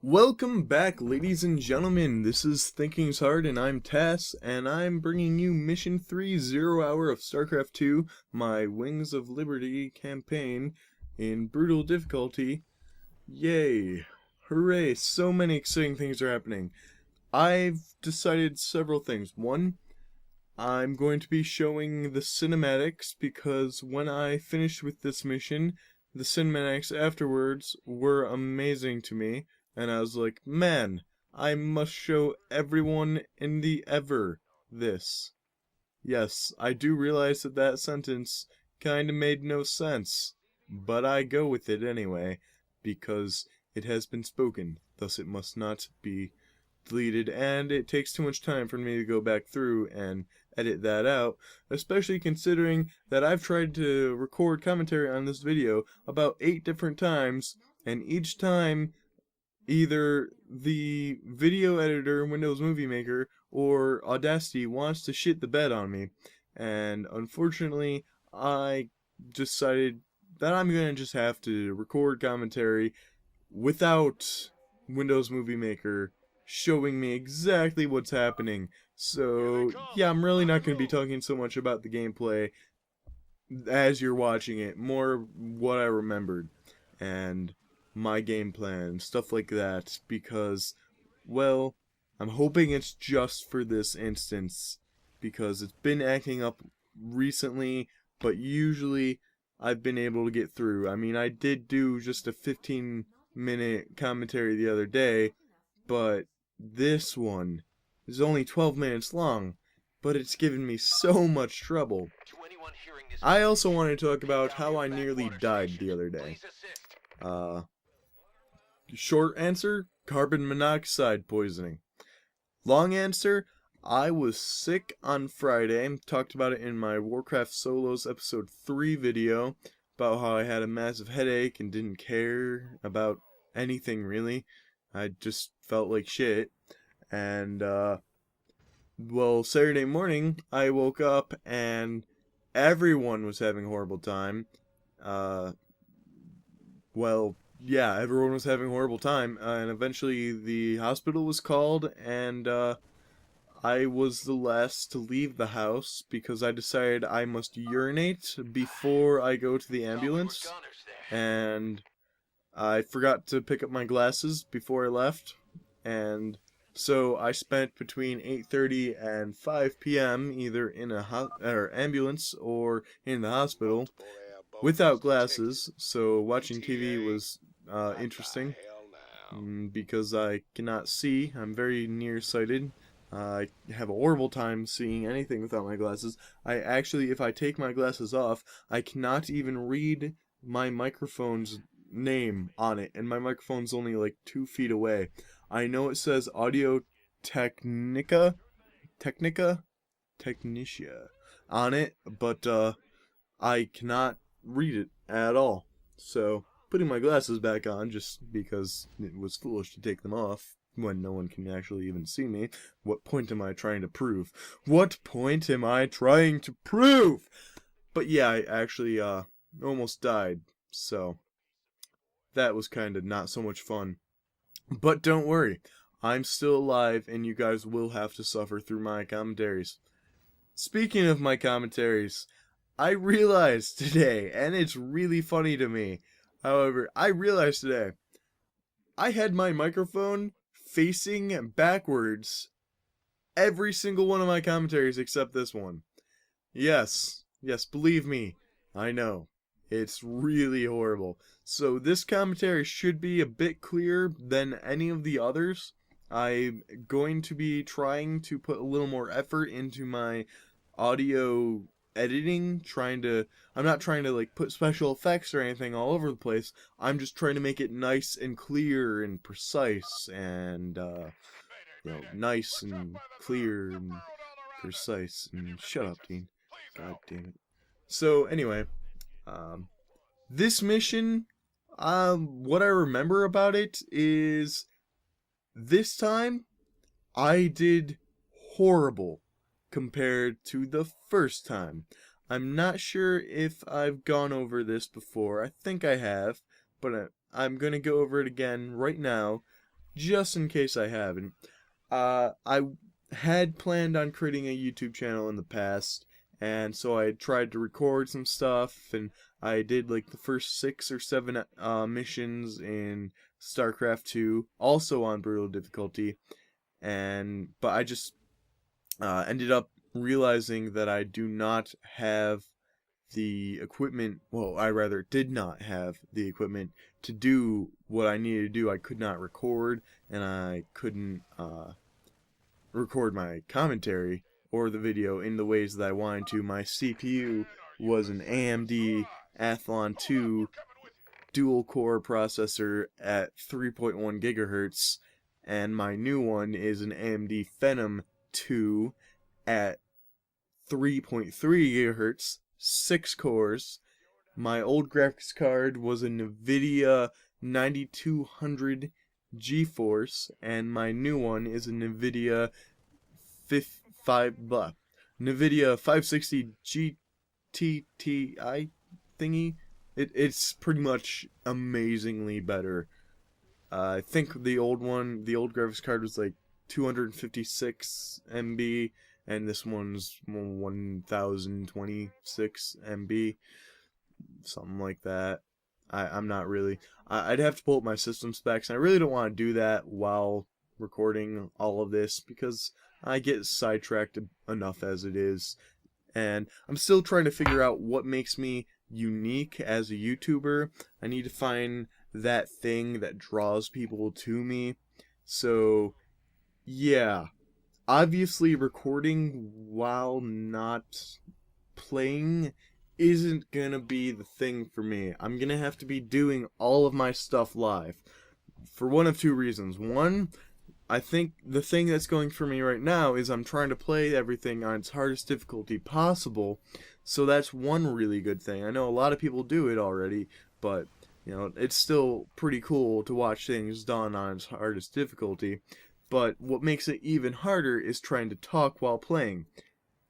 Welcome back, ladies and gentlemen. This is Thinking's Hard, and I'm Tass, and I'm bringing you Mission 3, 0 Hour of Starcraft II, my Wings of Liberty campaign in brutal difficulty. Yay! Hooray! So many exciting things are happening. I've decided several things. One, I'm going to be showing the cinematics because when I finished with this mission, the cinematics afterwards were amazing to me. And I was like, man, I must show everyone in the ever this. Yes, I do realize that that sentence kinda made no sense, but I go with it anyway, because it has been spoken, thus it must not be deleted, and it takes too much time for me to go back through and edit that out, especially considering that I've tried to record commentary on this video about 8 different times, and each time either the video editor, Windows Movie Maker, or Audacity wants to shit the bed on me. And unfortunately, I decided that I'm gonna just have to record commentary without Windows Movie Maker showing me exactly what's happening. So, yeah, I'm really not going to be talking so much about the gameplay as you're watching it, more what I remembered. And my game plan, stuff like that, because, well, I'm hoping it's just for this instance, because it's been acting up recently, but usually I've been able to get through. I mean, I did do just a 15-minute commentary the other day, but this one is only 12 minutes long, but it's given me so much trouble. I also want to talk about how I nearly died the other day. Short answer, carbon monoxide poisoning. Long answer, I was sick on Friday. Talked about it in my Warcraft Solos episode 3 video, about how I had a massive headache and didn't care about anything really. I just felt like shit. And, well, Saturday morning, I woke up and everyone was having a horrible time. Well, yeah, everyone was having a horrible time, and eventually the hospital was called, and I was the last to leave the house because I decided I must urinate before I go to the ambulance, and I forgot to pick up my glasses before I left, and so I spent between 8:30 and 5 p.m. either in a ambulance or in the hospital without glasses, so watching TV was interesting because I cannot see. I'm very nearsighted. I have a horrible time seeing anything without my glasses. I actually, if I take my glasses off, I cannot even read my microphone's name on it, and my microphone's only like 2 feet away. I know it says Audio Technica on it, but I cannot read it at all. So, putting my glasses back on just because it was foolish to take them off when no one can actually even see me. What point am I trying to prove? What point am I trying to prove? But yeah, I actually almost died. So, that was kind of not so much fun. But don't worry, I'm still alive and you guys will have to suffer through my commentaries. Speaking of my commentaries, I realized today, and it's really funny to me, however, I realized today, I had my microphone facing backwards every single one of my commentaries except this one. Yes, believe me, I know. It's really horrible. So this commentary should be a bit clearer than any of the others. I'm going to be trying to put a little more effort into my audio editing, I'm not trying to like put special effects or anything all over the place. I'm just trying to make it nice and clear and precise and nice and clear and precise. And shut up, Dean. God damn it. So anyway, this mission, what I remember about it is this time I did horrible compared to the first time. I'm not sure if I've gone over this before. I think I have, but I'm going to go over it again right now. just in case I haven't. I had planned on creating a YouTube channel in the past, and so I tried to record some stuff, and I did like the first 6 or 7 missions in Starcraft II, also on brutal difficulty, but I just ended up realizing that I do not have the equipment, well, I rather did not have the equipment to do what I needed to do. I could not record, and I couldn't record my commentary or the video in the ways that I wanted to. My CPU was an AMD Athlon 2 dual core processor at 3.1 gigahertz, and my new one is an AMD Phenom 2 at 3.3 gigahertz, 6 cores. My old graphics card was a NVIDIA 9200 GeForce, and my new one is a NVIDIA 560 GTTI thingy. It's pretty much amazingly better. I think the old graphics card was like 256 MB, and this one's 1026 MB, something like that. I'm not really. I'd have to pull up my system specs, and I really don't want to do that while recording all of this because I get sidetracked enough as it is. And I'm still trying to figure out what makes me unique as a YouTuber. I need to find that thing that draws people to me. So, yeah. Obviously, recording while not playing isn't gonna be the thing for me. I'm gonna have to be doing all of my stuff live. For one of two reasons. One, I think the thing that's going for me right now is I'm trying to play everything on its hardest difficulty possible. So that's one really good thing. I know a lot of people do it already, but it's still pretty cool to watch things done on its hardest difficulty. But what makes it even harder is trying to talk while playing.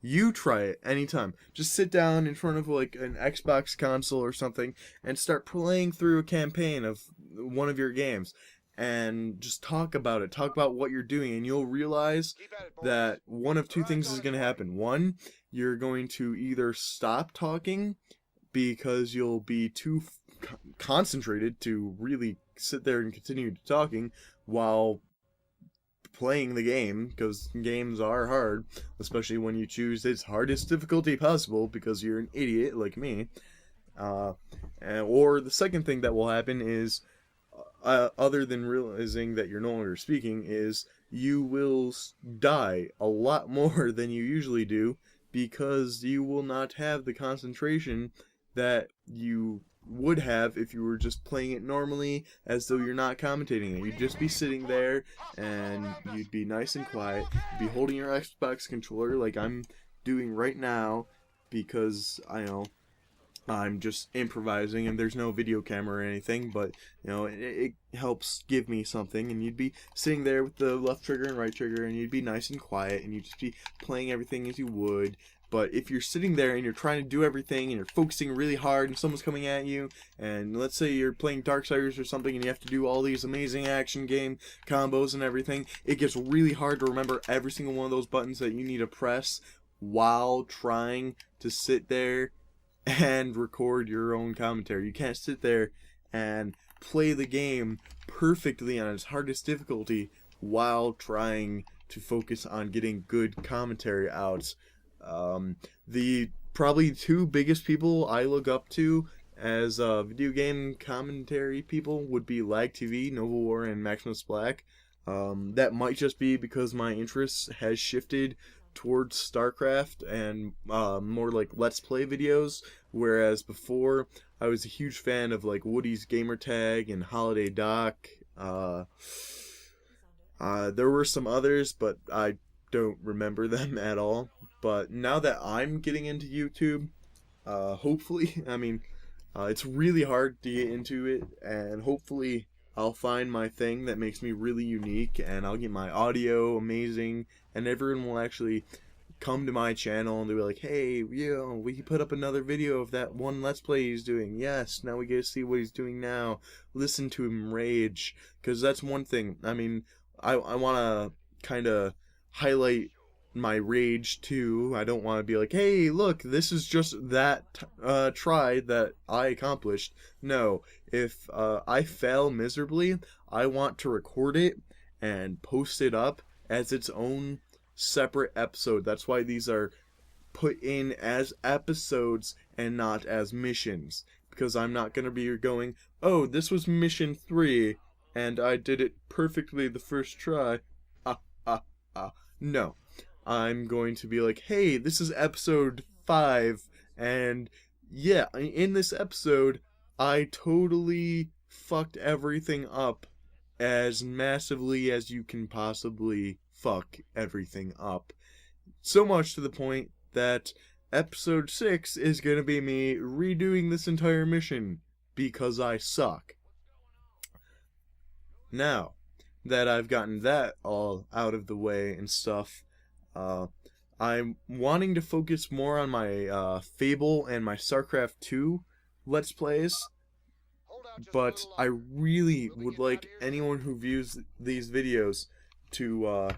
You try it anytime. Just sit down in front of like an Xbox console or something and start playing through a campaign of one of your games and just talk about it. Talk about what you're doing, and you'll realize that one of two things is going to happen. One, you're going to either stop talking because you'll be too concentrated to really sit there and continue talking while playing the game, because games are hard, especially when you choose its hardest difficulty possible because you're an idiot like me. Or the second thing that will happen is, other than realizing that you're no longer speaking, is you will die a lot more than you usually do because you will not have the concentration that you would have if you were just playing it normally as though you're not commentating it. You'd just be sitting there and you'd be nice and quiet. You'd be holding your Xbox controller like I'm doing right now because I'm just improvising and there's no video camera or anything, but it helps give me something, and you'd be sitting there with the left trigger and right trigger and you'd be nice and quiet and you'd just be playing everything as you would. But if you're sitting there and you're trying to do everything and you're focusing really hard and someone's coming at you, and let's say you're playing Darksiders or something and you have to do all these amazing action game combos and everything, it gets really hard to remember every single one of those buttons that you need to press while trying to sit there and record your own commentary. You can't sit there and play the game perfectly on its hardest difficulty while trying to focus on getting good commentary out. The probably two biggest people I look up to as video game commentary people would be Lag TV, Nova War, and Maximus Black. That might just be because my interest has shifted towards StarCraft and more like Let's Play videos, whereas before I was a huge fan of like Woody's Gamertag and Holiday Doc. There were some others, but I don't remember them at all. But now that I'm getting into YouTube, hopefully, it's really hard to get into it, and hopefully I'll find my thing that makes me really unique, and I'll get my audio amazing, and everyone will actually come to my channel and they'll be like, hey, we put up another video of that one Let's Play he's doing. Yes, now we get to see what he's doing now. Listen to him rage. Because that's one thing. I mean, I want to kind of highlight my rage too. I don't want to be like, hey, look, this is just that try that I accomplished. No, if I fail miserably, I want to record it and post it up as its own separate episode. That's why these are put in as episodes and not as missions, because I'm not going to be going, oh, this was mission 3 and I did it perfectly the first try. No. I'm going to be like, hey, this is episode 5, and yeah, in this episode I totally fucked everything up as massively as you can possibly fuck everything up. So much to the point that episode 6 is going to be me redoing this entire mission because I suck. Now that I've gotten that all out of the way and stuff, I'm wanting to focus more on my Fable and my Starcraft II Let's Plays, but I really would like anyone who views these videos to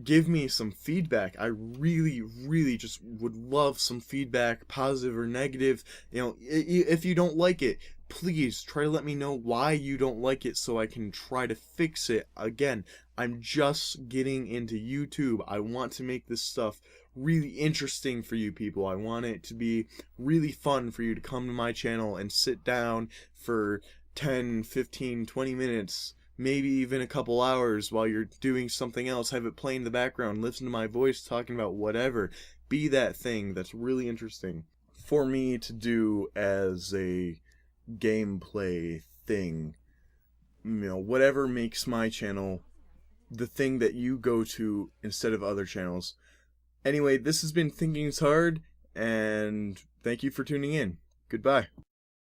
give me some feedback. I really just would love some feedback, positive or negative. You know, if you don't like it, please try to let me know why you don't like it so I can try to fix it. Again, I'm just getting into YouTube. I want to make this stuff really interesting for you people. I want it to be really fun for you to come to my channel and sit down for 10, 15, 20 minutes, maybe even a couple hours while you're doing something else. Have it play in the background, listen to my voice talking about whatever. Be that thing that's really interesting for me to do as a gameplay thing. You know, whatever makes my channel the thing that you go to instead of other channels. Anyway, this has been Thinking's Hard, and thank you for tuning in. Goodbye.